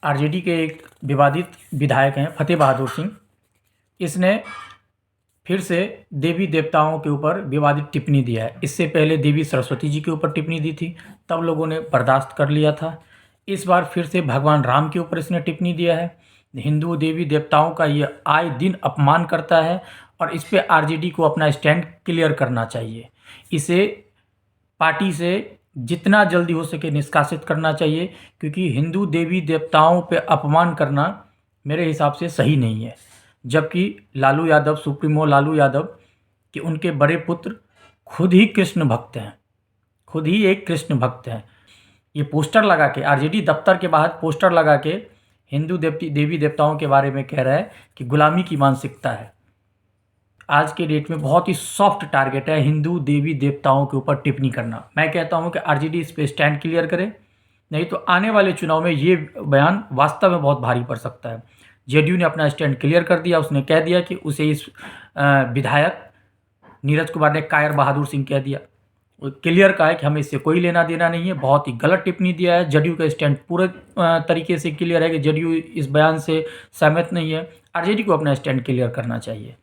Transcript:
RJD के एक विवादित विधायक हैं फतेह बहादुर सिंह। इसने फिर से देवी देवताओं के ऊपर विवादित टिप्पणी दिया है। इससे पहले देवी सरस्वती जी के ऊपर टिप्पणी दी थी, तब लोगों ने बर्दाश्त कर लिया था। इस बार फिर से भगवान राम के ऊपर इसने टिप्पणी दिया है। हिंदू देवी देवताओं का ये आए दिन अपमान करता है और इस पे आरजेडी को अपना स्टैंड क्लियर करना चाहिए। इसे पार्टी से जितना जल्दी हो सके निष्कासित करना चाहिए, क्योंकि हिंदू देवी देवताओं पे अपमान करना मेरे हिसाब से सही नहीं है। जबकि लालू यादव, सुप्रीमो लालू यादव कि उनके बड़े पुत्र खुद ही कृष्ण भक्त हैं, खुद ही एक कृष्ण भक्त हैं। ये पोस्टर लगा के आरजेडी दफ्तर के बाहर पोस्टर लगा के हिंदू देवी देवताओं के बारे में कह रहा है कि गुलामी की मानसिकता है। आज के डेट में बहुत ही सॉफ्ट टारगेट है हिंदू देवी देवताओं के ऊपर टिप्पणी करना। मैं कहता हूं कि आरजेडी इस पे स्टैंड क्लियर करे, नहीं तो आने वाले चुनाव में ये बयान वास्तव में बहुत भारी पड़ सकता है। जेडीयू ने अपना स्टैंड क्लियर कर दिया। उसने कह दिया कि उसे इस विधायक नीरज कुमार ने कायर बहादुर सिंह कह दिया। क्लियर कहा है कि हमें इससे कोई लेना देना नहीं है। बहुत ही गलत टिप्पणी दिया है। जेडीयू का स्टैंड पूरे तरीके से क्लियर है कि जेडीयू इस बयान से सहमत नहीं है। आरजेडी को अपना स्टैंड क्लियर करना चाहिए।